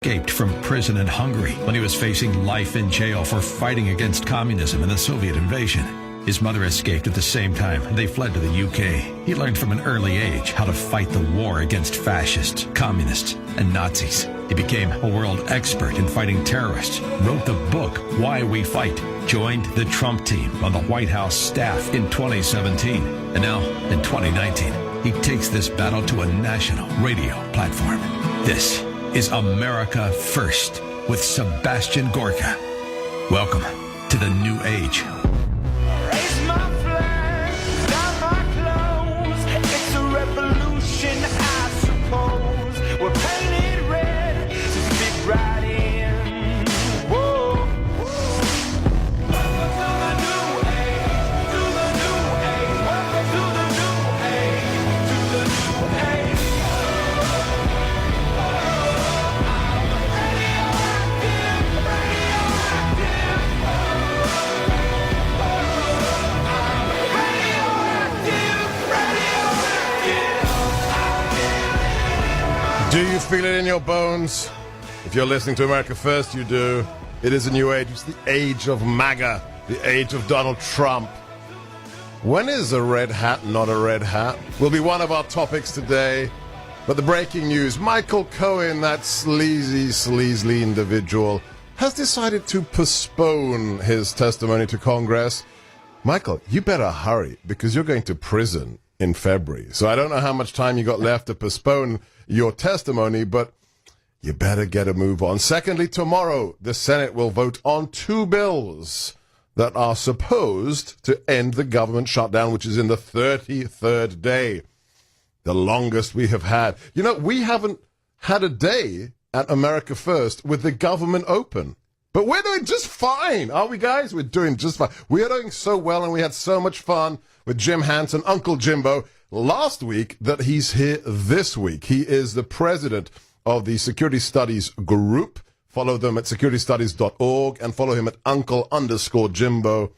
escaped from prison in Hungary when he was facing life in jail for fighting against communism and the Soviet invasion. His mother escaped at the same time. They fled to the UK. He learned from an early age how to fight the war against fascists, communists, and Nazis. He became a world expert in fighting terrorists, wrote the book Why We Fight, joined the Trump team on the White House staff in 2017. And now, in 2019, he takes this battle to a national radio platform. This is America First with Sebastion Gorka. Welcome to the new age. Do you feel it in your bones? If you're listening to America First, you do. It is a new age. It's the age of MAGA, the age of Donald Trump. When is a red hat not a red hat? Will be one of our topics today. But the breaking news, Michael Cohen, that sleazy individual, has decided to postpone his testimony to Congress. Michael, you better hurry because you're going to prison in February. So I don't know how much time you got left to postpone your testimony, but you better get a move on. Secondly, tomorrow, the Senate will vote on 2 bills that are supposed to end the government shutdown, which is in the 33rd day, the longest we have had. You know, we haven't had a day at America First with the government open. But we're doing just fine, aren't we, guys? We're doing just fine. We are doing so well, and we had so much fun with Jim Hansen, Uncle Jimbo, last week that he's here this week. He is the president of the Security Studies Group. Follow them at securitystudies.org and follow him at Uncle_Jimbo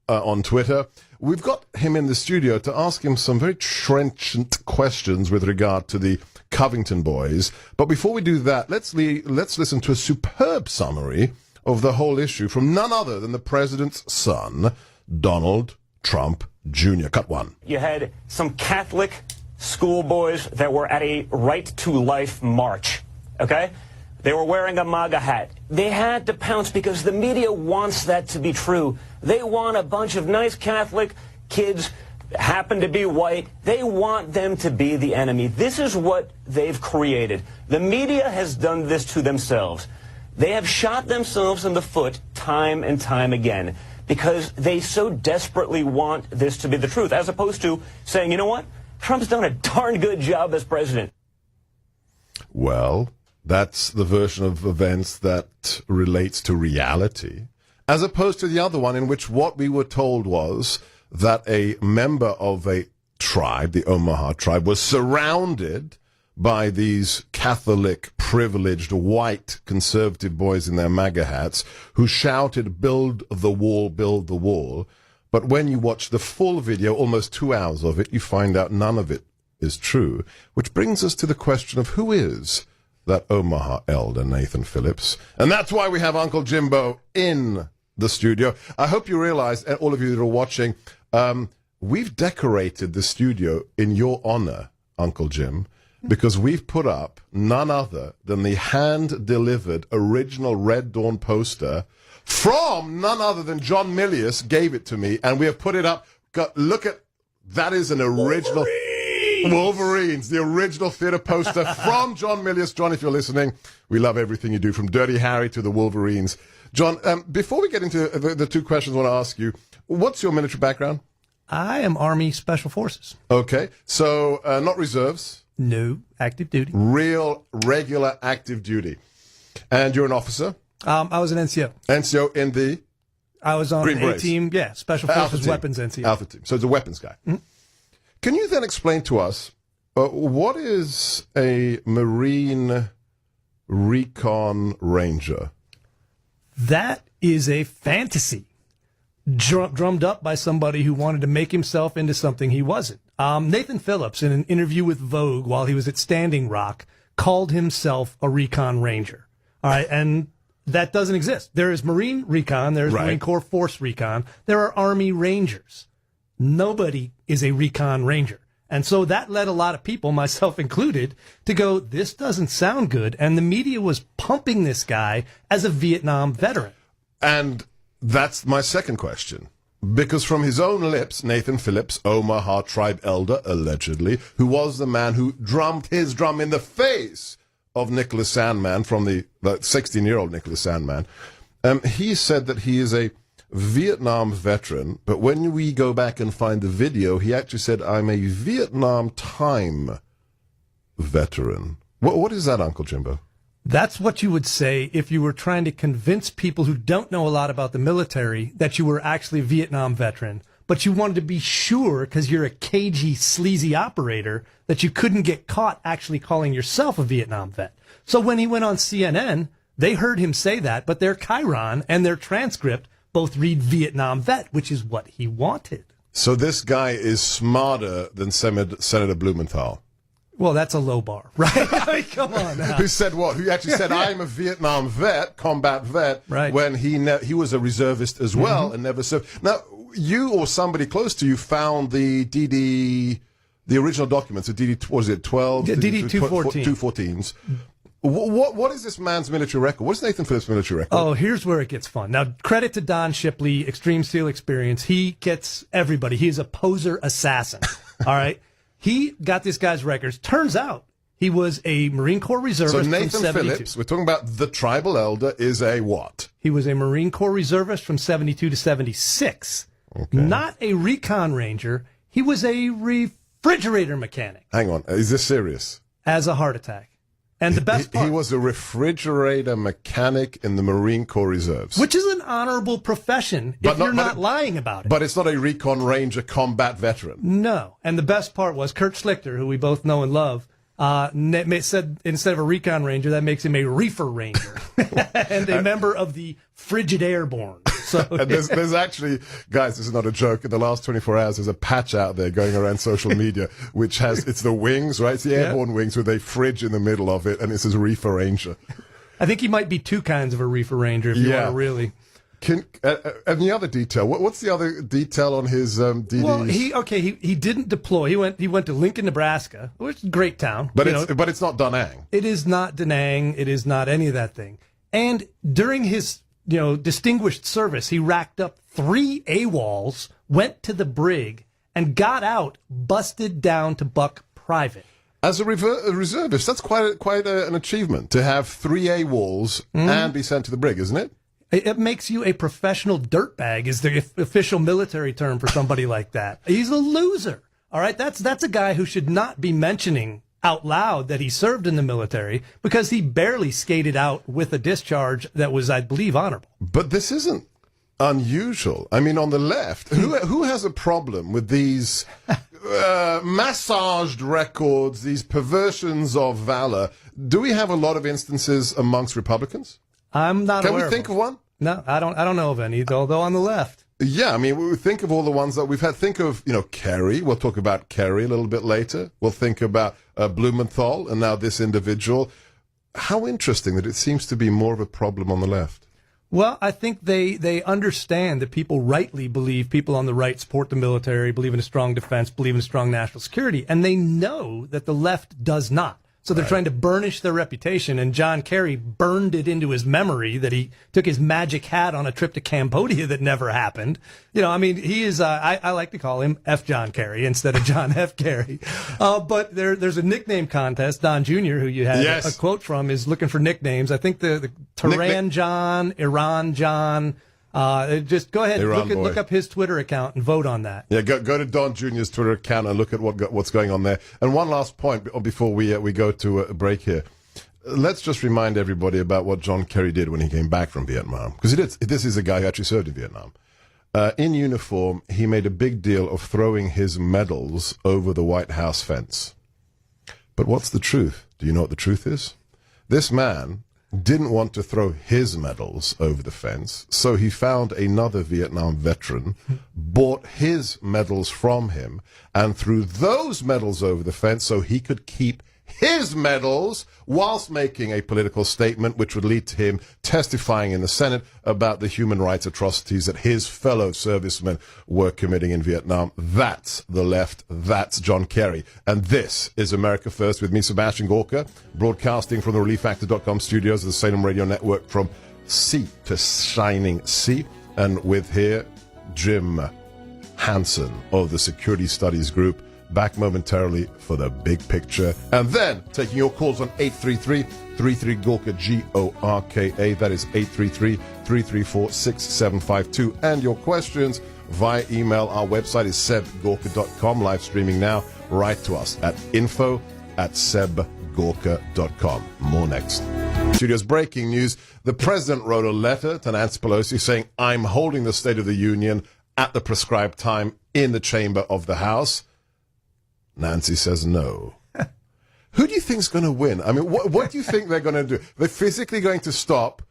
on Twitter. We've got him in the studio to ask him some very trenchant questions with regard to the Covington boys. But before we do that, let's listen to a superb summary of the whole issue from none other than the president's son, Donald Trump Jr. Cut 1. You had some Catholic schoolboys that were at a Right to Life march, okay? They were wearing a MAGA hat. They had to pounce because the media wants that to be true. They want a bunch of nice Catholic kids, happen to be white. They want them to be the enemy. This is what they've created. The media has done this to themselves. They have shot themselves in the foot time and time again because they so desperately want this to be the truth, as opposed to saying, you know what, Trump's done a darn good job as president. Well, that's the version of events that relates to reality, as opposed to the other one in which what we were told was that a member of a tribe, the Omaha tribe, was surrounded by these Catholic, privileged, white, conservative boys in their MAGA hats who shouted, "Build the wall, build the wall." But when you watch the full video, almost 2 hours of it, you find out none of it is true, which brings us to the question of who is that Omaha elder, Nathan Phillips. And that's why we have Uncle Jimbo in the studio. I hope you realize, and all of you that are watching, we've decorated the studio in your honor, Uncle Jim, because we've put up none other than the hand-delivered original Red Dawn poster from none other than John Milius gave it to me, and we have put it up. Look at, that is an original... Wolverines, the original theater poster from John Milius. John, if you're listening, we love everything you do, from Dirty Harry to the Wolverines. John, before we get into the 2 questions I want to ask you, what's your military background? I am Army Special Forces. Okay, so not reserves? No, active duty. Real, regular active duty. And you're an officer? I was an NCO. NCO in the? I was on Green A team, yeah, Special Forces Weapons NCO. Alpha team. So it's a weapons guy. Mm-hmm. Can you then explain to us what is a Marine Recon Ranger? That is a fantasy drummed up by somebody who wanted to make himself into something he wasn't. Nathan Phillips, in an interview with Vogue while he was at Standing Rock, called himself a Recon Ranger. All right, and that doesn't exist. There is Marine Recon, there's Right. Marine Corps Force Recon, there are Army Rangers. Nobody is a Recon Ranger. And so that led a lot of people, myself included, to go, this doesn't sound good. And the media was pumping this guy as a Vietnam veteran. And that's my second question. Because from his own lips, Nathan Phillips, Omaha tribe elder, allegedly, who was the man who drummed his drum in the face of Nicholas Sandman, from the 16-year-old Nicholas Sandman, he said that he is a Vietnam veteran, but when we go back and find the video, he actually said, I'm a Vietnam time veteran. What is that, Uncle Jimbo? That's what you would say if you were trying to convince people who don't know a lot about the military that you were actually a Vietnam veteran, but you wanted to be sure, because you're a cagey, sleazy operator, that you couldn't get caught actually calling yourself a Vietnam vet. So when he went on CNN, they heard him say that, but their chyron and their transcript both read Vietnam vet, which is what he wanted. So this guy is smarter than Senator Blumenthal. Well, that's a low bar, right? I mean, come on now. Who said what? Who actually said, I'm a Vietnam vet, combat vet, right, when he was a reservist as well and never served. Now, you or somebody close to you found the original documents, the DD, what was it, 12? Yeah, DD 214. 214s. What is this man's military record? What is Nathan Phillips' military record? Oh, here's where it gets fun. Now, credit to Don Shipley, Extreme SEAL Experience. He gets everybody. He is a poser assassin. All right? He got this guy's records. Turns out he was a Marine Corps reservist So from Nathan 72. Phillips, we're talking about the tribal elder, is a what? He was a Marine Corps reservist from 72 to 76. Okay. Not a recon ranger. He was a refrigerator mechanic. Hang on. Is this serious? As a heart attack. And the best part, He was a refrigerator mechanic in the Marine Corps Reserves. which is an honorable profession if you're not lying about it. But it's not a recon ranger combat veteran. No. And the best part was Kurt Schlichter, who we both know and love, said instead of a recon ranger, that makes him a reefer ranger and a member of the Frigid Airborne. So And there's actually, guys, this is not a joke. In the last 24 hours, there's a patch out there going around social media, which has, it's the wings, right? It's the airborne wings with a fridge in the middle of it, and it says reefer ranger. I think he might be two kinds of a reefer ranger if you want to really. And the other detail, what's the other detail on his DDs? Well, he didn't deploy. He went to Lincoln, Nebraska, which is a great town. But it's not Da Nang. It is not Da Nang. It is not any of that thing. And during his distinguished service, he racked up 3 AWOLs, went to the brig, and got out, busted down to buck private. As a reservist, that's quite an achievement to have 3 AWOLs and be sent to the brig, isn't it? It makes you a professional dirtbag is the official military term for somebody like that. He's a loser. All right. That's a guy who should not be mentioning out loud that he served in the military because he barely skated out with a discharge that was, I believe, honorable. But this isn't unusual. I mean, on the left, who has a problem with these massaged records, these perversions of valor? Do we have a lot of instances amongst Republicans? I'm not Can aware we think of one? No, I don't know of any, although on the left. Yeah, I mean, we think of all the ones that we've had. Think of, Kerry. We'll talk about Kerry a little bit later. We'll think about Blumenthal and now this individual. How interesting that it seems to be more of a problem on the left. Well, I think they understand that people rightly believe people on the right support the military, believe in a strong defense, believe in a strong national security, and they know that the left does not. So they're trying to burnish their reputation, and John Kerry burned it into his memory that he took his magic hat on a trip to Cambodia that never happened. He is, I like to call him F. John Kerry instead of John F. Kerry. But there's a nickname contest. Don Jr., who you had a quote from, is looking for nicknames. I think the Tehran John, Iran John. Just go ahead, look up his Twitter account and vote on that. Yeah, go to Don Jr.'s Twitter account and look at what's going on there. And one last point before we go to a break here. Let's just remind everybody about what John Kerry did when he came back from Vietnam. Because this is a guy who actually served in Vietnam. In uniform, he made a big deal of throwing his medals over the White House fence. But what's the truth? Do you know what the truth is? This man didn't want to throw his medals over the fence, so he found another Vietnam veteran, bought his medals from him, and threw those medals over the fence so he could keep his medals whilst making a political statement which would lead to him testifying in the Senate about the human rights atrocities that his fellow servicemen were committing in Vietnam. That's the left. That's John Kerry. And this is America First with me, Sebastion Gorka, broadcasting from the ReliefFactor.com studios of the Salem Radio Network from sea to shining sea. And with here, Jim Hansen of the Security Studies Group, back momentarily for the big picture. And then taking your calls on 833-33-GORKA, G-O-R-K-A. That is 833-334-6752. And your questions via email. Our website is sebgorka.com. Live streaming now. Write to us at info@sebgorka.com. More next. Studios breaking news. The president wrote a letter to Nancy Pelosi saying, I'm holding the State of the Union at the prescribed time in the chamber of the House. Nancy says no. Who do you think's going to win? I mean, what do you think they're going to do? They're physically going to stop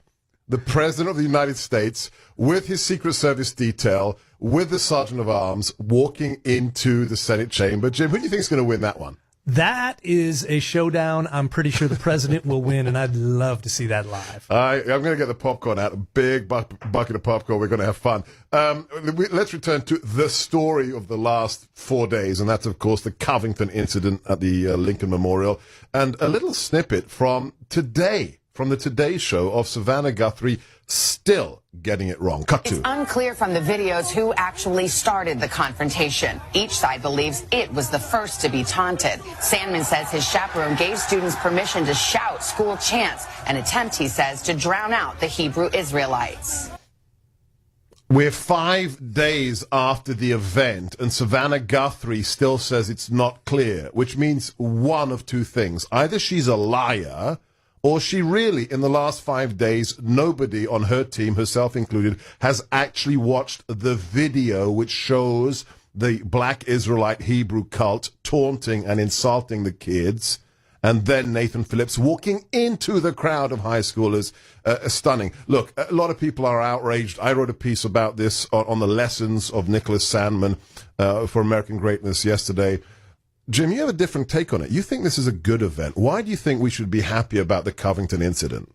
the President of the United States with his Secret Service detail, with the Sergeant of Arms, walking into the Senate chamber. Jim, who do you think's going to win that one? That is a showdown. I'm pretty sure the president will win, and I'd love to see that live. I'm going to get the popcorn out, a big bucket of popcorn. We're going to have fun. Let's return to the story of the last 4 days, and that's, of course, the Covington incident at the Lincoln Memorial. And a little snippet from today, from the Today Show, of Savannah Guthrie still getting it wrong. Cut to. It's unclear from the videos who actually started the confrontation. Each side believes it was the first to be taunted. Sandman says his chaperone gave students permission to shout school chants, an attempt, he says, to drown out the Hebrew Israelites. We're 5 days after the event, and Savannah Guthrie still says it's not clear, which means one of two things. Either she's a liar, or she really, in the last 5 days, nobody on her team, herself included, has actually watched the video which shows the black Israelite Hebrew cult taunting and insulting the kids, and then Nathan Phillips walking into the crowd of high schoolers. Stunning. Look, a lot of people are outraged. I wrote a piece about this on the lessons of Nicholas Sandman for American Greatness yesterday. Jim, you have a different take on it. You think this is a good event. Why do you think we should be happy about the Covington incident?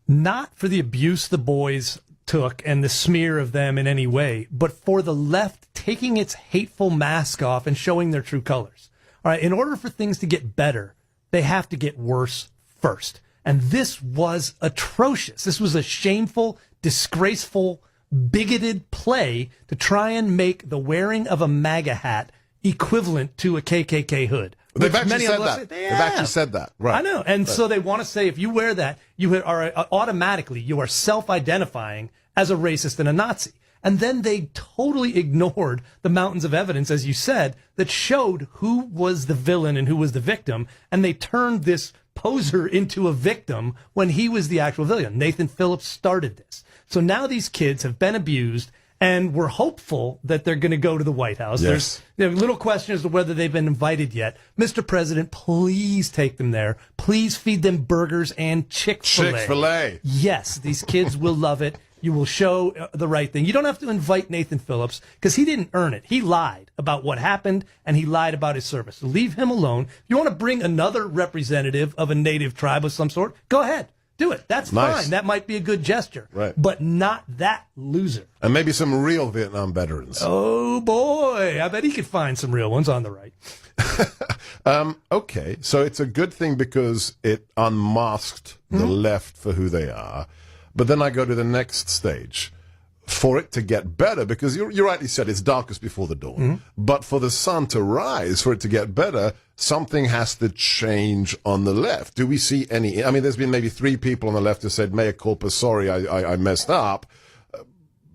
Not for the abuse the boys took and the smear of them in any way, but for the left taking its hateful mask off and showing their true colors. All right, in order for things to get better, they have to get worse first. And this was atrocious. This was a shameful, disgraceful, bigoted play to try and make the wearing of a MAGA hat equivalent to a KKK hood. They've actually said that. They've actually said that. Right. I know. And so they want to say if you wear that, you are automatically, you are self-identifying as a racist and a Nazi. And then they totally ignored the mountains of evidence, as you said, that showed who was the villain and who was the victim. And they turned this poser into a victim when he was the actual villain. Nathan Phillips started this. So now these kids have been abused, and we're hopeful that they're going to go to the White House. Yes. There's a little question as to whether they've been invited yet. Mr. President, please take them there. Please feed them burgers and Chick-fil-A. Chick-fil-A. Yes, these kids will love it. You will show the right thing. You don't have to invite Nathan Phillips because he didn't earn it. He lied about what happened, and he lied about his service. So leave him alone. If you want to bring another representative of a native tribe of some sort, go ahead. Do it. That's nice. fine. That might be a good gesture. Right. But not that loser. And maybe some real Vietnam veterans. Oh, boy. I bet he could find some real ones on the right. Okay. So it's a good thing because it unmasked the left for who they are. But then I go to the next stage. For it to get better, because you rightly said it's darkest before the dawn, but for the sun to rise, for it to get better, something has to change on the left. Do we see any? I mean, there's been maybe 3 people on the left who said, mea culpa, sorry, I messed up.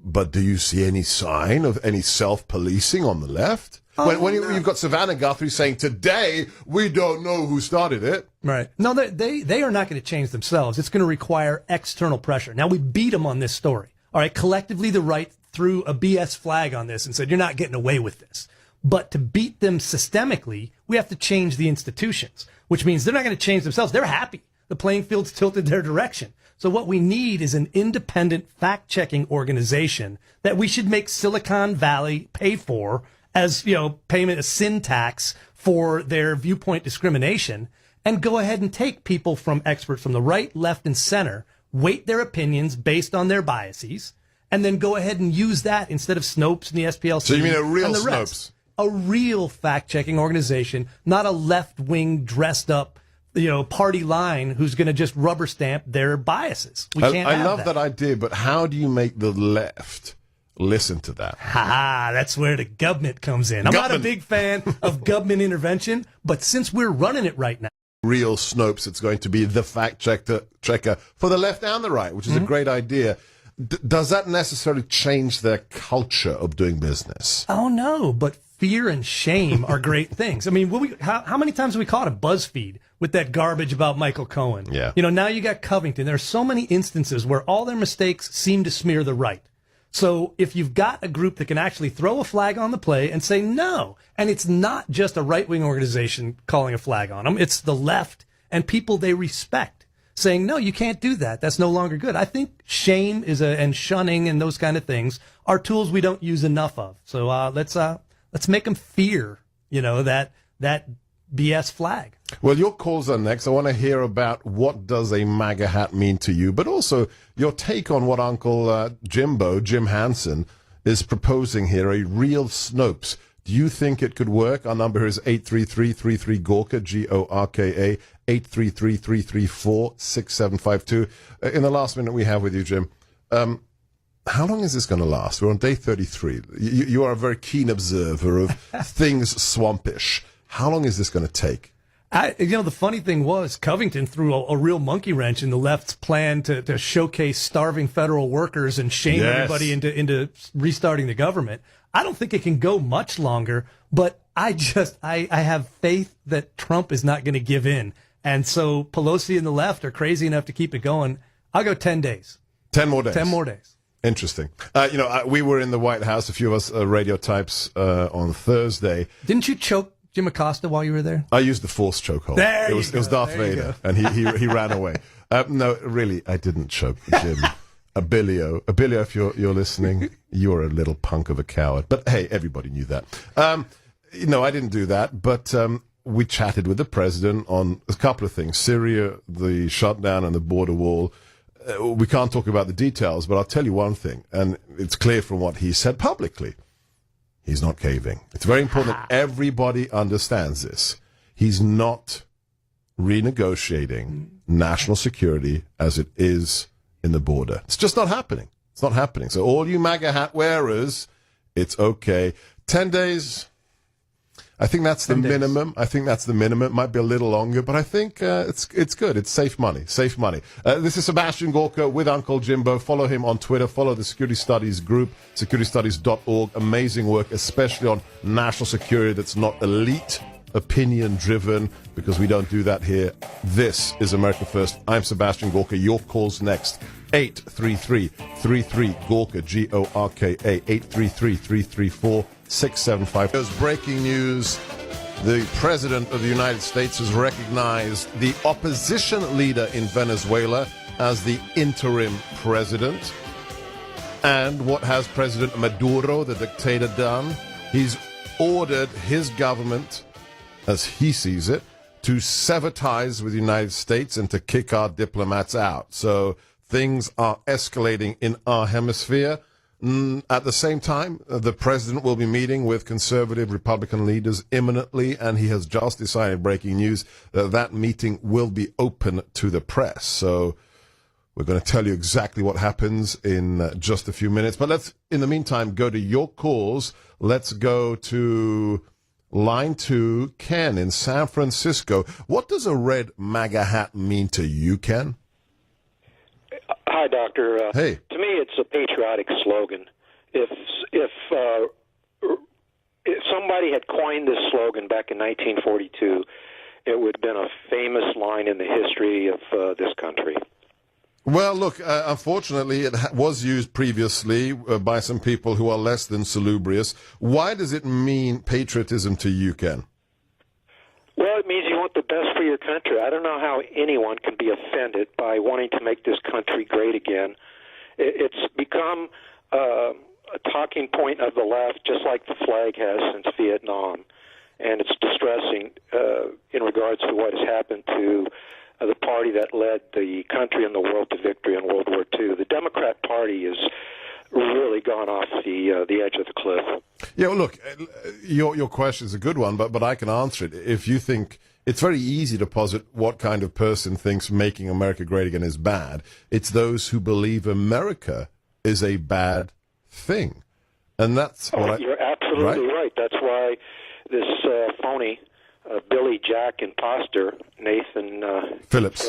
But do you see any sign of any self-policing on the left? When you've got Savannah Guthrie saying, today, we don't know who started it. Right. No, they are not going to change themselves. It's going to require external pressure. Now, we beat them on this story. All right, collectively, the right threw a BS flag on this and said, you're not getting away with this. But to beat them systemically, we have to change the institutions, which means they're not going to change themselves. They're happy. The playing field's tilted their direction. So what we need is an independent fact-checking organization that we should make Silicon Valley pay for as, payment of sin tax for their viewpoint discrimination. and go ahead and take people from experts from the right, left, and center, weight their opinions based on their biases, and then go ahead and use that instead of Snopes and the SPLC. So you mean a real and the Snopes? rest. A real fact-checking organization, not a left-wing, dressed-up, party line who's going to just rubber stamp their biases. We can't I have love that idea, but how do you make the left listen to that? That's where the government comes in. I'm not a big fan of government intervention, but since we're running it right now. Real Snopes, it's going to be the fact checker for the left and the right, which is a great idea. Does that necessarily change their culture of doing business? Oh, no, but fear and shame are great things. I mean, how many times have we caught a BuzzFeed with that garbage about Michael Cohen? Yeah. Now you got Covington. There are so many instances where all their mistakes seem to smear the right. So if you've got a group that can actually throw a flag on the play and say no, and it's not just a right-wing organization calling a flag on them, it's the left and people they respect saying, no, you can't do that. That's no longer good. I think shame and shunning and those kind of things are tools we don't use enough of. So let's make them fear, that BS flag. Well, your calls are next. I want to hear about what does a MAGA hat mean to you, but also your take on what Uncle Jim Hansen, is proposing here, a real Snopes. Do you think it could work? Our number here is 833-33-GORKA, Gorka, 833-334-6752. In the last minute we have with you, Jim, how long is this going to last? We're on day 33. You are a very keen observer of things swampish. How long is this going to take? The funny thing was Covington threw a real monkey wrench in the left's plan to showcase starving federal workers and shame everybody into restarting the government. I don't think it can go much longer, but I have faith that Trump is not going to give in. And so Pelosi and the left are crazy enough to keep it going. I'll go 10 days. 10 more days. 10 more days. Interesting. We were in the White House, a few of us radio types, on Thursday. Didn't you choke Jim Acosta while you were there? I used the force chokehold. It was Darth Vader, and he ran away. No, really, I didn't choke Jim. Abilio, if you're listening, you're a little punk of a coward. But hey, everybody knew that. I didn't do that, but we chatted with the president on a couple of things: Syria, the shutdown, and the border wall. We can't talk about the details, but I'll tell you one thing, and it's clear from what he said publicly. He's not caving. It's very important that everybody understands this. He's not renegotiating national security as it is in the border. It's just not happening. It's not happening. So all you MAGA hat wearers, it's okay. 10 days, I think that's the minimum. It might be a little longer, but I think it's good. It's safe money. Safe money. This is Sebastion Gorka with Uncle Jimbo. Follow him on Twitter. Follow the Security Studies group, securitystudies.org. Amazing work, especially on national security that's not elite, opinion-driven, because we don't do that here. This is America First. I'm Sebastion Gorka. Your call's next. 833-33-GORKA, Gorka, 833-334-675. There's breaking news. The President of the United States has recognized the opposition leader in Venezuela as the interim president. And what has President Maduro, the dictator, done? He's ordered his government, as he sees it, to sever ties with the United States and to kick our diplomats out. So things are escalating in our hemisphere. At the same time, the president will be meeting with conservative Republican leaders imminently, and he has just decided, breaking news, that meeting will be open to the press. So we're going to tell you exactly what happens in just a few minutes. But let's, in the meantime, go to your calls. Let's go to line 2, Ken in San Francisco. What does a red MAGA hat mean to you, Ken? Hi, Doctor. Hey. To me, it's a patriotic slogan. If somebody had coined this slogan back in 1942, it would have been a famous line in the history of this country. Well, look, unfortunately, it was used previously by some people who are less than salubrious. Why does it mean patriotism to you, Ken? Well, it means you want the best for your country. I don't know how anyone can be offended by wanting to make this country great again. It's become a talking point of the left, just like the flag has since Vietnam. and it's distressing in regards to what has happened to the party that led the country and the world to victory in World War II. The Democrat Party has really gone off the edge of the cliff. Yeah, well, look, your question is a good one, but I can answer it. If you think it's very easy to posit what kind of person thinks making America great again is bad, it's those who believe America is a bad thing. And that's what you're absolutely right. That's why this phony Billy Jack imposter, Nathan Phillips,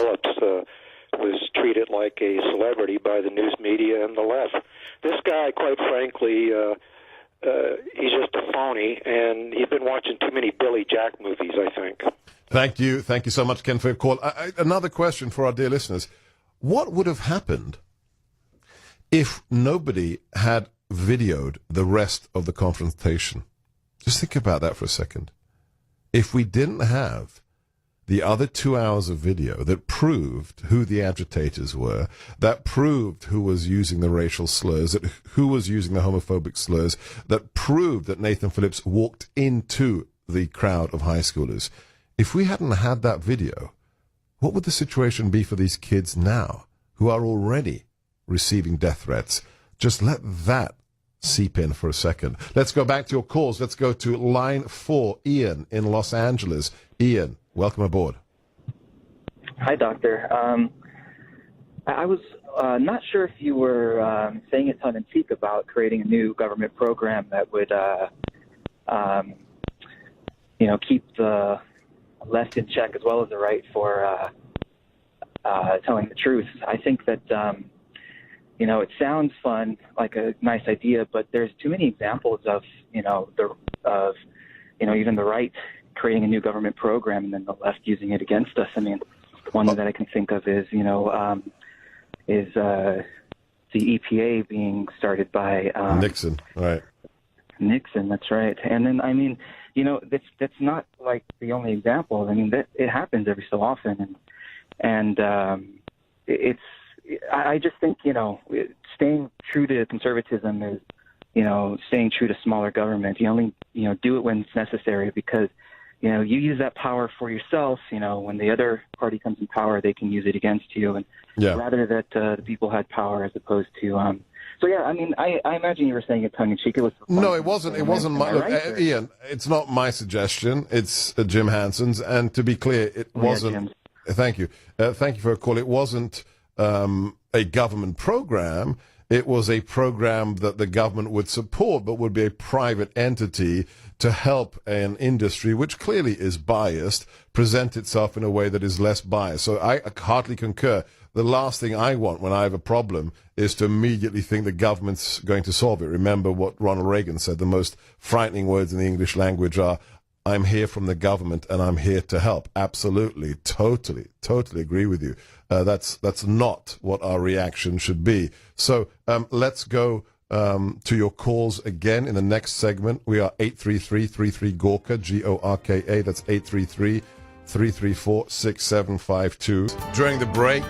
was treated like a celebrity by the news media and the left. This guy, quite frankly, he's just a phony, and he's been watching too many Billy Jack movies, I think. Thank you so much, Ken, for your call. Another question for our dear listeners. What would have happened if nobody had videoed the rest of the confrontation? Just think about that for a second. If we didn't have the other 2 hours of video that proved who the agitators were, that proved who was using the racial slurs, that who was using the homophobic slurs, that proved that Nathan Phillips walked into the crowd of high schoolers, if we hadn't had that video, what would the situation be for these kids now who are already receiving death threats? Just let that seep in for a second. Let's go back to your calls. Let's go to line 4, Ian in Los Angeles. Ian, welcome aboard. Hi, Doctor. I was not sure if you were saying it tongue-in-cheek about creating a new government program that would, keep the left in check as well as the right for telling the truth. I think that it sounds fun, like a nice idea, but there's too many examples of, even the right creating a new government program and then the left using it against us. I mean, one that I can think of is, the EPA being started by Nixon, right? Nixon, that's right. And then, I mean, that's not like the only example. I mean, that it happens every so often, and I just think, staying true to conservatism is, staying true to smaller government. You only, do it when it's necessary because, you use that power for yourself. When the other party comes in power, they can use it against you. And rather that the people had power as opposed to. So, yeah, I mean, I imagine you were saying it tongue-in-cheek. It was no, it wasn't. It wasn't my. Look, Ian, it's not my suggestion. It's Jim Hanson's. And to be clear, it wasn't. Thank you. Thank you for a call. It wasn't a government program. It was a program that the government would support, but would be a private entity to help an industry, which clearly is biased, present itself in a way that is less biased. So I heartily concur. The last thing I want when I have a problem is to immediately think the government's going to solve it. Remember what Ronald Reagan said, the most frightening words in the English language are, I'm here from the government and I'm here to help. Absolutely, totally agree with you. That's not what our reaction should be. So let's go to your calls again in the next segment. We are 833-33-GORKA, Gorka. That's 833-334-6752. During the break,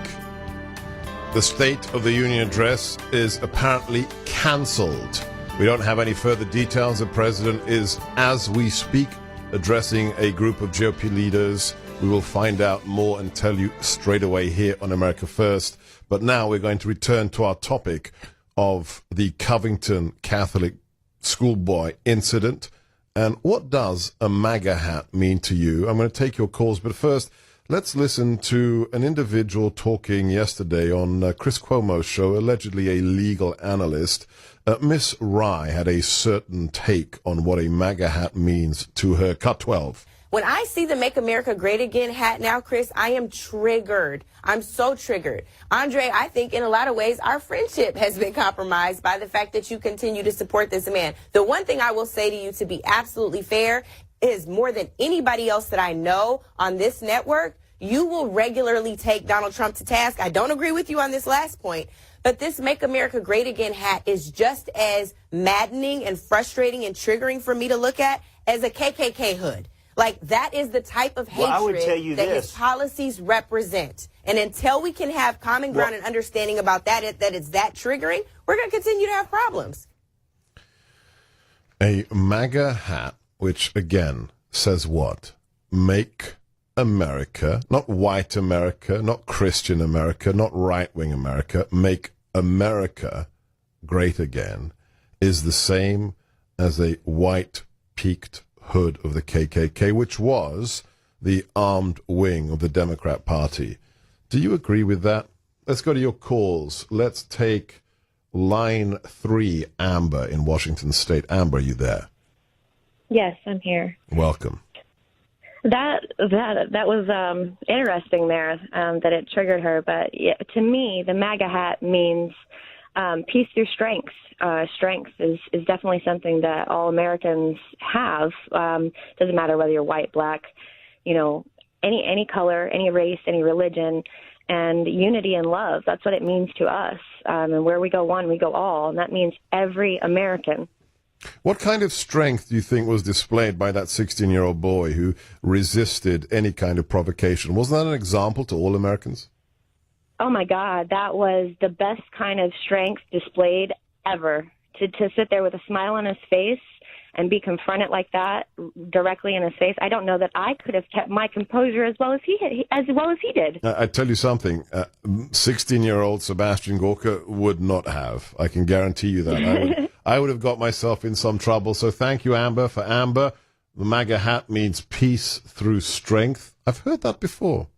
the State of the Union address is apparently cancelled. We don't have any further details. The president is, as we speak, addressing a group of GOP leaders. We will find out more and tell you straight away here on America First. But now we're going to return to our topic of the Covington Catholic schoolboy incident. And what does a MAGA hat mean to you? I'm going to take your calls, but first, let's listen to an individual talking yesterday on Chris Cuomo's show, allegedly a legal analyst. Miss Rye had a certain take on what a MAGA hat means to her. Cut 12. When I see the Make America Great Again hat now, Chris, I am triggered. I'm so triggered. Andre, I think in a lot of ways our friendship has been compromised by the fact that you continue to support this man. The one thing I will say to you, to be absolutely fair, is more than anybody else that I know on this network, you will regularly take Donald Trump to task. I don't agree with you on this last point, but this Make America Great Again hat is just as maddening and frustrating and triggering for me to look at as a KKK hood. Like, that is the type of hatred that his policies represent. And until we can have common ground and understanding about that, that it's that triggering, we're going to continue to have problems. A MAGA hat, which, again, says what? Make America, not white America, not Christian America, not right-wing America, make America great again, is the same as a white peaked hood of the KKK, which was the armed wing of the Democrat Party. Do you agree with that? Let's go to your calls. Let's take line 3, Amber in Washington State. Amber, are you there? Yes, I'm here. Welcome. That was interesting there, that it triggered her. But yeah, to me, the MAGA hat means peace through strength. Strength is definitely something that all Americans have. Doesn't matter whether you're white, black, any color, any race, any religion, and unity and love. That's what it means to us. And where we go one, we go all, and that means every American. What kind of strength do you think was displayed by that 16-year-old boy who resisted any kind of provocation? Wasn't that an example to all Americans? Oh, my God. That was the best kind of strength displayed ever. To sit there with a smile on his face and be confronted like that directly in his face. I don't know that I could have kept my composure as well as he did. I tell you something, 16-year-old Sebastion Gorka would not have. I can guarantee you that. I would have got myself in some trouble. So thank you, Amber. For Amber, the MAGA hat means peace through strength. I've heard that before.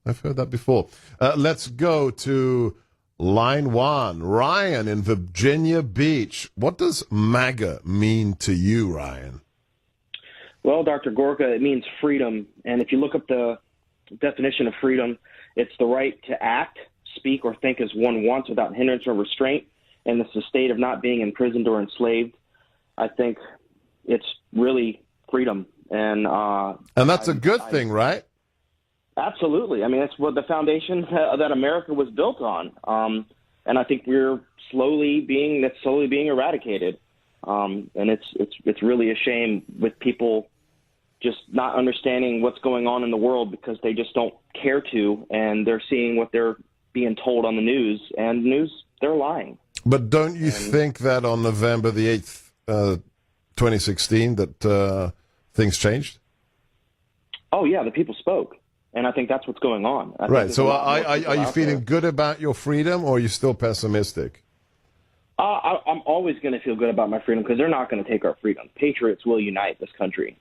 Let's go to line 1. Ryan in Virginia Beach. What does MAGA mean to you, Ryan? Well, Dr. Gorka, it means freedom. And if you look up the definition of freedom, it's the right to act, speak, or think as one wants without hindrance or restraint. And it's the state of not being imprisoned or enslaved. I think it's really freedom. And that's a good thing, right? Absolutely. I mean, that's what the foundation that America was built on. And I think we're slowly being eradicated. And it's really a shame with people just not understanding what's going on in the world because they just don't care to, and they're seeing what they're being told on the news, and they're lying. But don't you think that on November the 8th, 2016, that things changed? Oh, yeah, the people spoke. And I think that's what's going on. Right. So are you feeling good about your freedom, or are you still pessimistic? I'm always going to feel good about my freedom because they're not going to take our freedom. Patriots will unite this country.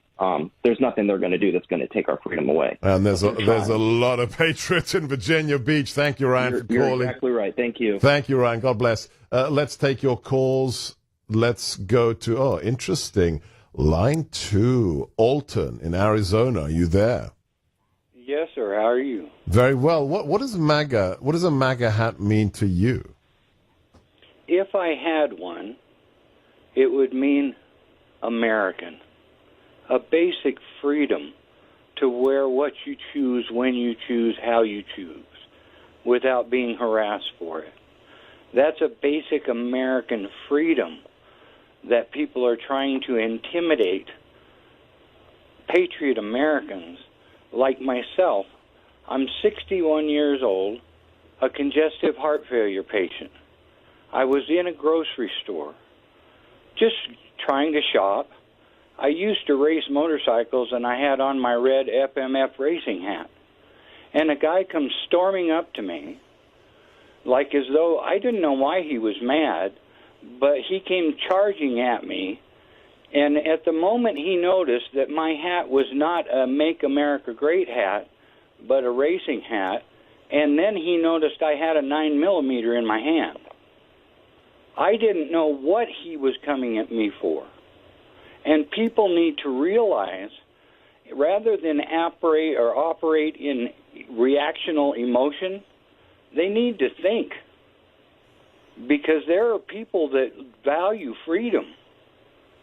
There's nothing they're going to do that's going to take our freedom away. And there's a lot of patriots in Virginia Beach. Thank you, Ryan, for calling. You're exactly right. Thank you. Thank you, Ryan. God bless. Let's take your calls. Let's go to, interesting, line 2, Alton in Arizona. Are you there? Yes, sir. How are you? Very well. What does a MAGA hat mean to you? If I had one, it would mean American. A basic freedom to wear what you choose, when you choose, how you choose, without being harassed for it. That's a basic American freedom that people are trying to intimidate patriot Americans like myself. I'm 61 years old, a congestive heart failure patient. I was in a grocery store, just trying to shop. I used to race motorcycles, and I had on my red FMF racing hat. And a guy comes storming up to me, like as though I didn't know why he was mad, but he came charging at me. And at the moment he noticed that my hat was not a Make America Great hat, but a racing hat, and then he noticed I had a 9mm in my hand. I didn't know what he was coming at me for. And people need to realize, rather than operate in reactional emotion, they need to think. Because there are people that value freedom,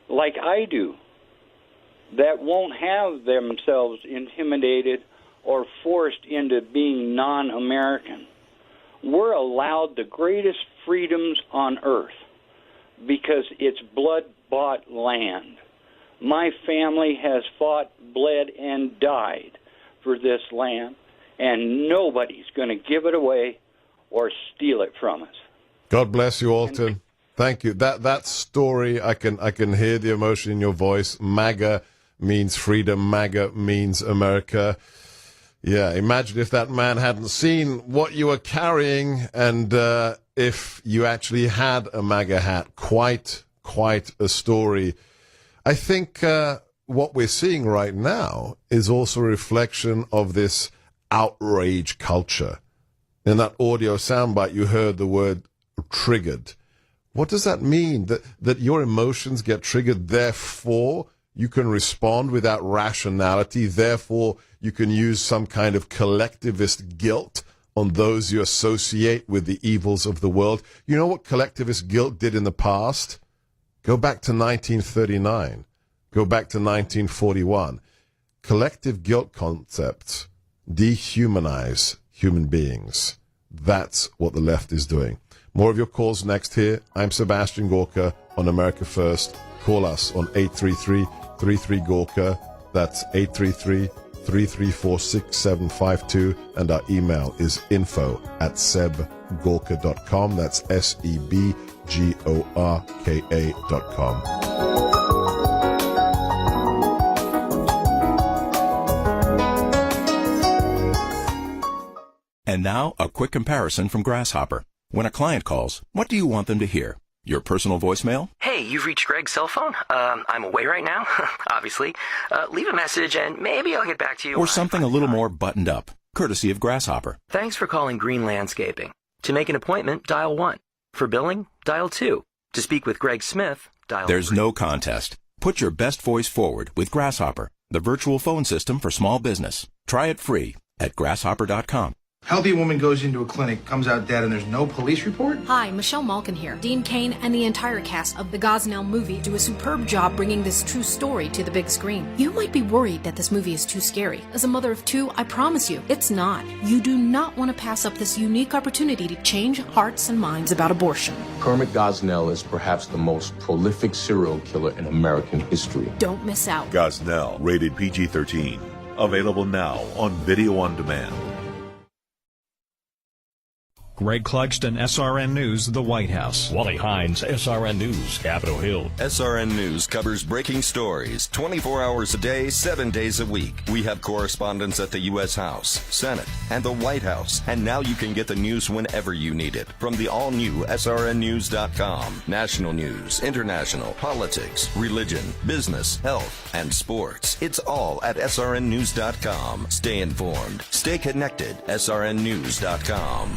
like I do, that won't have themselves intimidated or forced into being non-American. We're allowed the greatest freedoms on earth because it's blood-bought land. My family has fought, bled, and died for this land, and nobody's going to give it away or steal it from us. God bless you, Alton. Thank you. That story, I can hear the emotion in your voice. MAGA means freedom. MAGA means America. Yeah, imagine if that man hadn't seen what you were carrying, and if you actually had a MAGA hat. Quite a story. I think what we're seeing right now is also a reflection of this outrage culture. In that audio soundbite, you heard the word triggered. What does that mean? That your emotions get triggered, therefore you can respond without rationality, therefore you can use some kind of collectivist guilt on those you associate with the evils of the world. You know what collectivist guilt did in the past? Go back to 1939. Go back to 1941. Collective guilt concepts dehumanize human beings. That's what the left is doing. More of your calls next here. I'm Sebastion Gorka on America First. Call us on 833-33-GORKA. That's 833-334-6752. And our email is info@sebgorka.com. That's SEBGORKA.com. And now, a quick comparison from Grasshopper. When a client calls, what do you want them to hear? Your personal voicemail? Hey, you've reached Greg's cell phone. I'm away right now, obviously. Leave a message and maybe I'll get back to you. Or something a little more buttoned up, courtesy of Grasshopper. Thanks for calling Green Landscaping. To make an appointment, dial 1. For billing, dial 2. To speak with Greg Smith, dial 3. There's no contest. Put your best voice forward with Grasshopper, the virtual phone system for small business. Try it free at grasshopper.com. Healthy woman goes into a clinic, comes out dead, and there's no police report? Hi, Michelle Malkin here. Dean Cain and the entire cast of the Gosnell movie do a superb job bringing this true story to the big screen. You might be worried that this movie is too scary. As a mother of 2, I promise you, it's not. You do not want to pass up this unique opportunity to change hearts and minds about abortion. Kermit Gosnell is perhaps the most prolific serial killer in American history. Don't miss out. Gosnell, rated PG-13. Available now on video on demand. Greg Clugston, SRN News, the White House. Wally Hines, SRN News, Capitol Hill. SRN News covers breaking stories 24 hours a day, 7 days a week. We have correspondents at the U.S. House, Senate, and the White House. And now you can get the news whenever you need it from the all-new SRNnews.com. National news, international, politics, religion, business, health, and sports. It's all at SRNnews.com. Stay informed. Stay connected. SRNnews.com.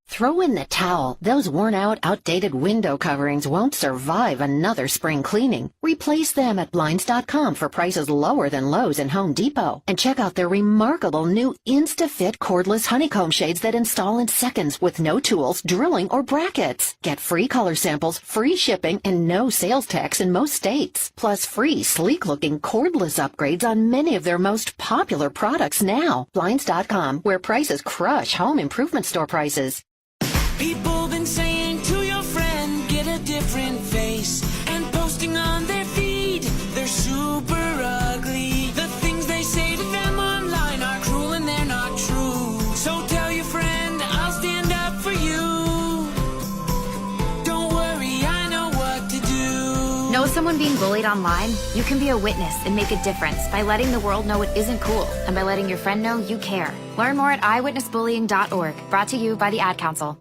Throw in the towel. Those worn-out, outdated window coverings won't survive another spring cleaning. Replace them at Blinds.com for prices lower than Lowe's and Home Depot. And check out their remarkable new InstaFit cordless honeycomb shades that install in seconds with no tools, drilling, or brackets. Get free color samples, free shipping, and no sales tax in most states. Plus free, sleek-looking cordless upgrades on many of their most popular products now. Blinds.com, where prices crush home improvement store prices. People been saying to your friend, get a different face, and posting on their feed, they're super ugly. The things they say to them online are cruel and they're not true. So tell your friend, I'll stand up for you. Don't worry, I know what to do. Know someone being bullied online? You can be a witness and make a difference by letting the world know it isn't cool and by letting your friend know you care. Learn more at eyewitnessbullying.org. Brought to you by the Ad Council.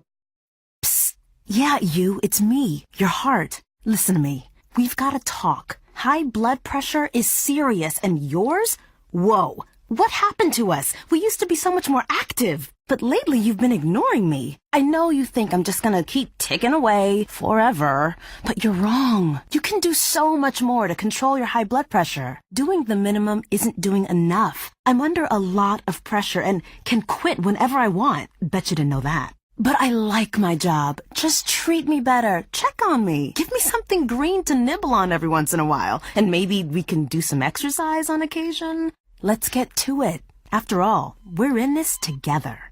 Yeah, it's me, your heart. Listen to me. We've got to talk. High blood pressure is serious, and yours? Whoa. What happened to us? We used to be so much more active. But lately you've been ignoring me. I know you think I'm just gonna keep ticking away forever, but you're wrong. You can do so much more to control your high blood pressure. Doing the minimum isn't doing enough. I'm under a lot of pressure and can quit whenever I want. Bet you didn't know that. But I like my job. Just treat me better. Check on me. Give me something green to nibble on every once in a while. And maybe we can do some exercise on occasion. Let's get to it. After all, we're in this together.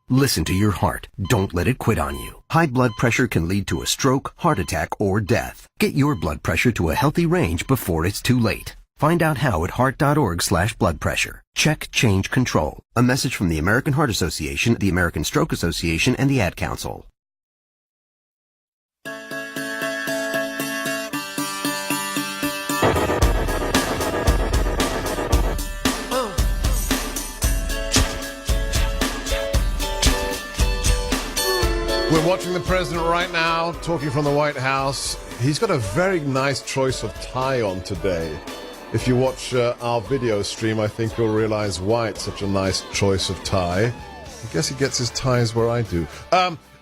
Listen to your heart. Don't let it quit on you. High blood pressure can lead to a stroke, heart attack, or death. Get your blood pressure to a healthy range before it's too late. Find out how at heart.org/blood pressure. Check, change, control. A message from the American Heart Association, the American Stroke Association, and the Ad Council. watching the president right now, talking from the White House. He's got a very nice choice of tie on today. If you watch our video stream, I think you'll realize why it's such a nice choice of tie. I guess he gets his ties where I do.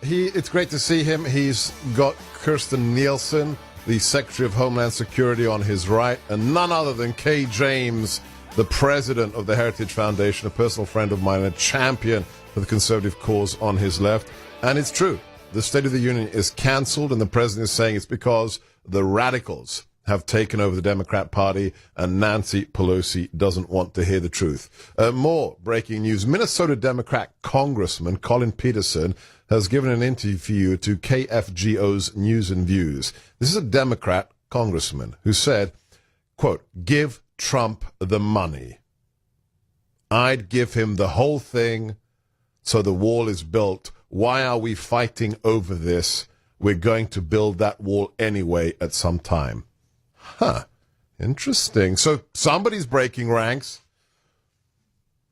It's great to see him. He's got Kirstjen Nielsen, the Secretary of Homeland Security, on his right, and none other than Kay James, the president of the Heritage Foundation, a personal friend of mine, a champion for the conservative cause, on his left. And it's true. The State of the Union is cancelled, and the president is saying it's because the radicals have taken over the Democrat Party, and Nancy Pelosi doesn't want to hear the truth. More breaking news. Minnesota Democrat Congressman Colin Peterson has given an interview to KFGO's News and Views. This is a Democrat congressman who said, quote, "Give Trump the money. I'd give him the whole thing so the wall is built. Why are we fighting over this? We're going to build that wall anyway at some time." Huh. Interesting. So somebody's breaking ranks.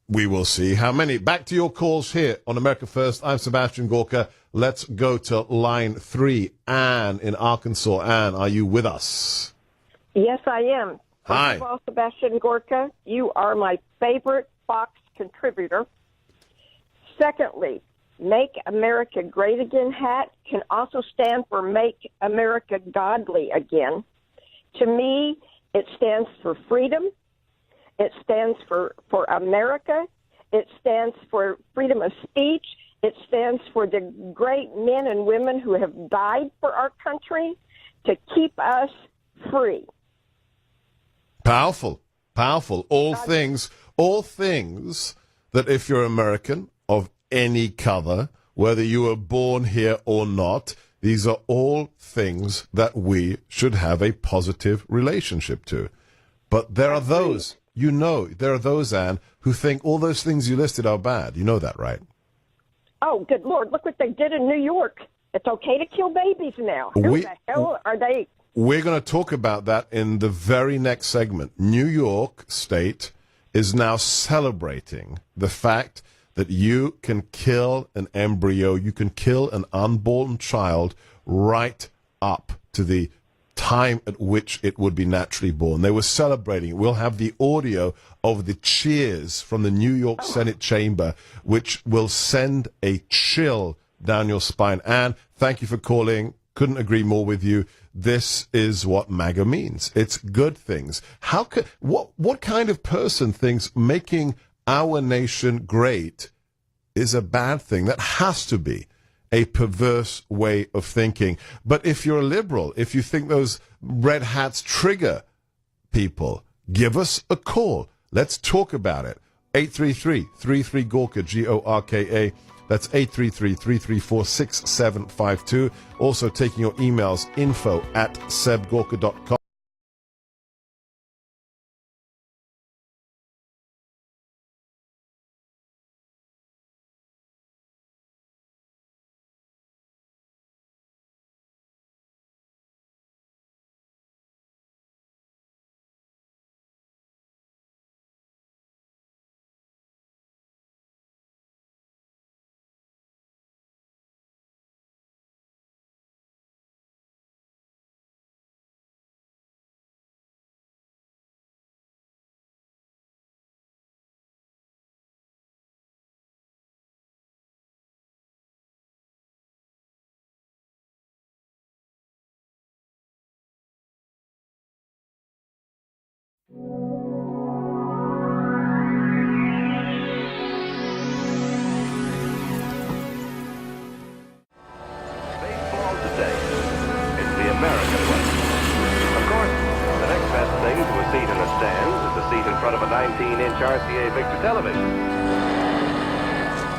We will see how many. Back to your calls here on America First. I'm Sebastion Gorka. Let's go to line 3. Anne in Arkansas. Anne, are you with us? Yes, I am. Hi. First of all, Sebastion Gorka, you are my favorite Fox contributor. Secondly, Make America Great Again hat can also stand for Make America Godly Again. To me, it stands for freedom. It stands for America. It stands for freedom of speech. It stands for the great men and women who have died for our country to keep us free. Powerful. Powerful. All things that if you're American of any color, whether you were born here or not, these are all things that we should have a positive relationship to. But there are those, Anne, who think all those things you listed are bad. You know that, right? Oh, good Lord. Look what they did in New York. It's okay to kill babies now. Who the hell are they? We're going to talk about that in the very next segment. New York State is now celebrating the fact that you can kill an embryo, you can kill an unborn child right up to the time at which it would be naturally born. They were celebrating. We'll have the audio of the cheers from the New York Senate chamber, which will send a chill down your spine. Anne, thank you for calling. Couldn't agree more with you. This is what MAGA means. It's good things. What kind of person thinks making our nation great is a bad thing? That has to be a perverse way of thinking. But if you're a liberal, if you think those red hats trigger people, give us a call. Let's talk about it. 833-33-GORKA, Gorka. That's 833-334-6752. Also taking your emails, info@sebgorka.com. RCA Victor Television.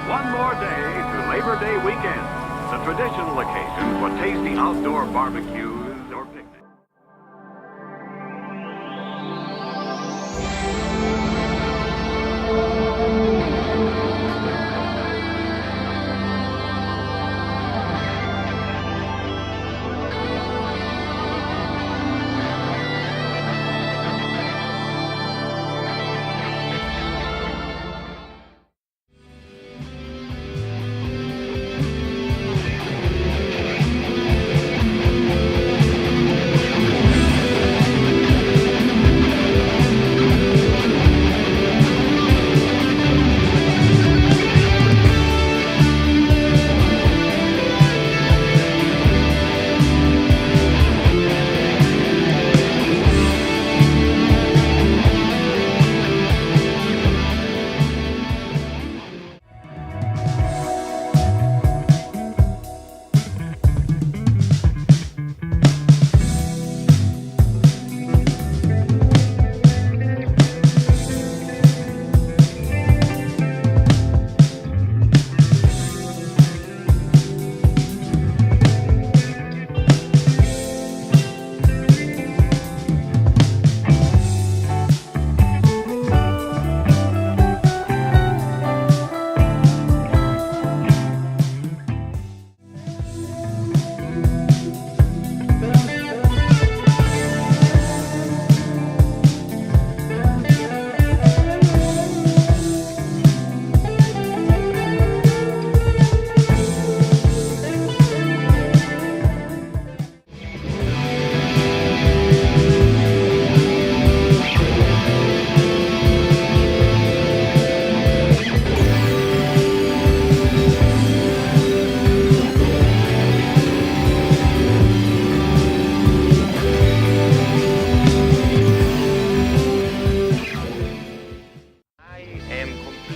One more day to Labor Day weekend, the traditional occasion for tasty outdoor barbecues or picnics.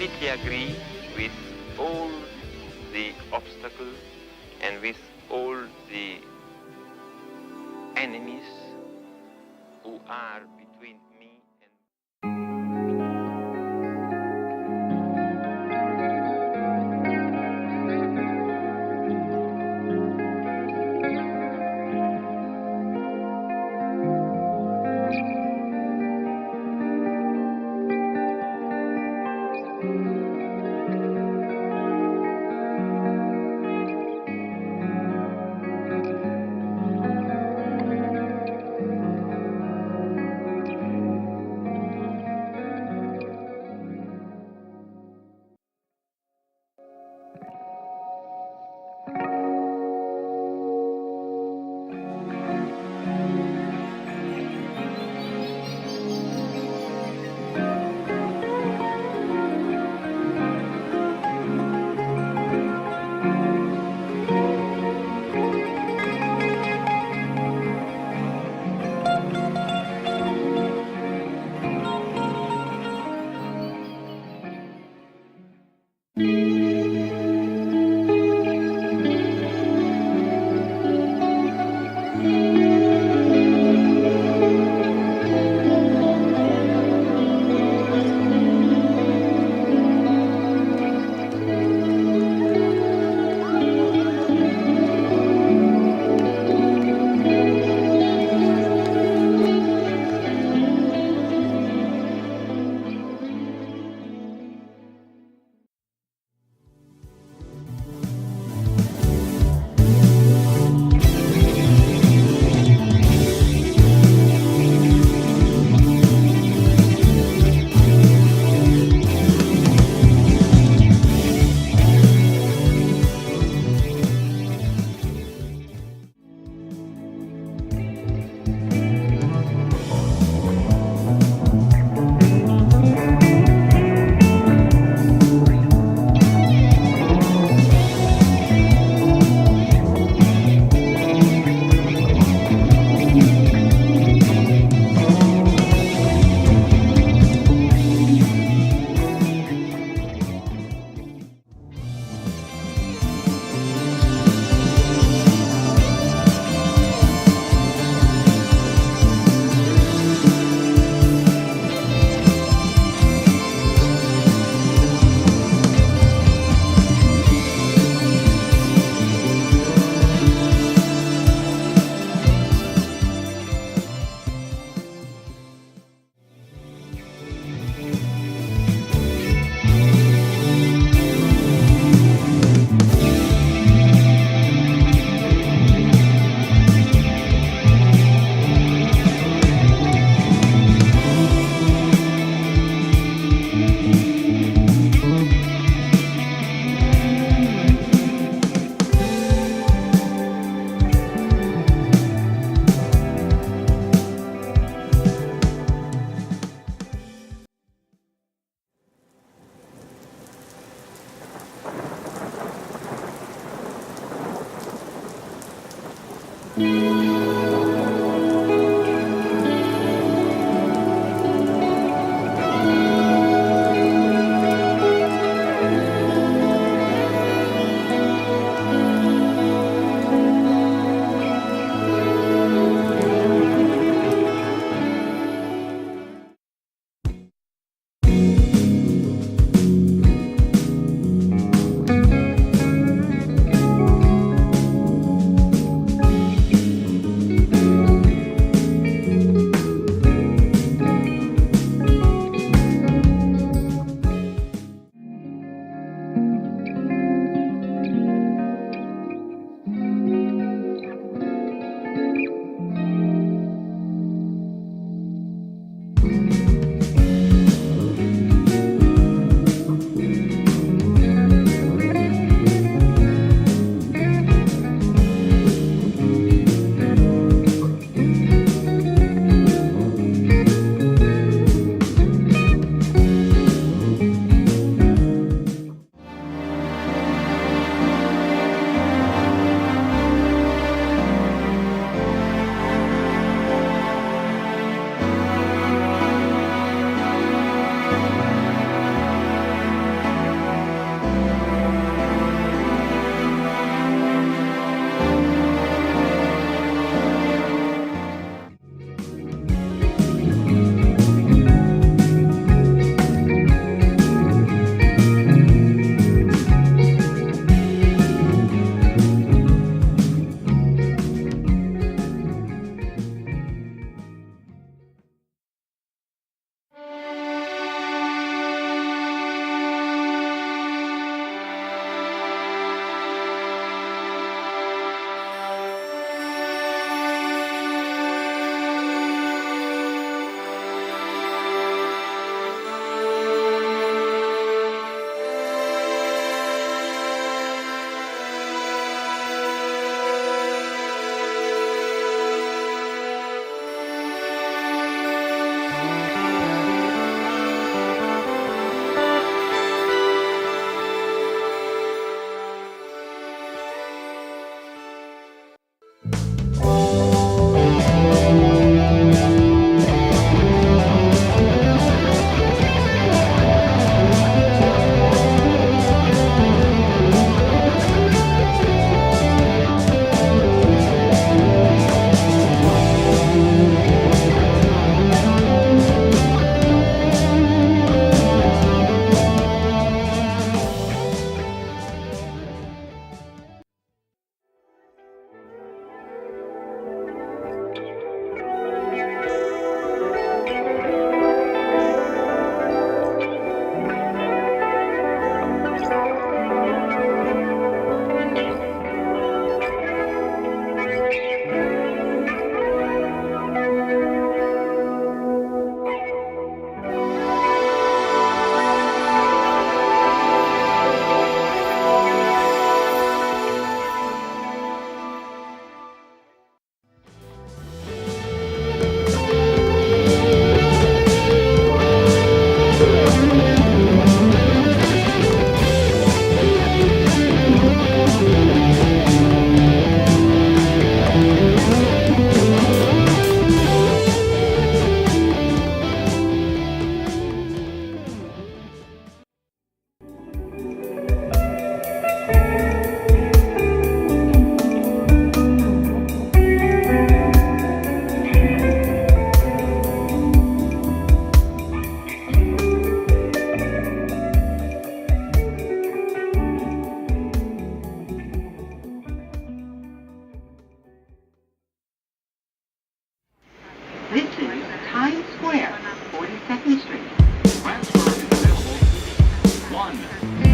completely agree with all the obstacles and with all the enemies who are between me and... 1.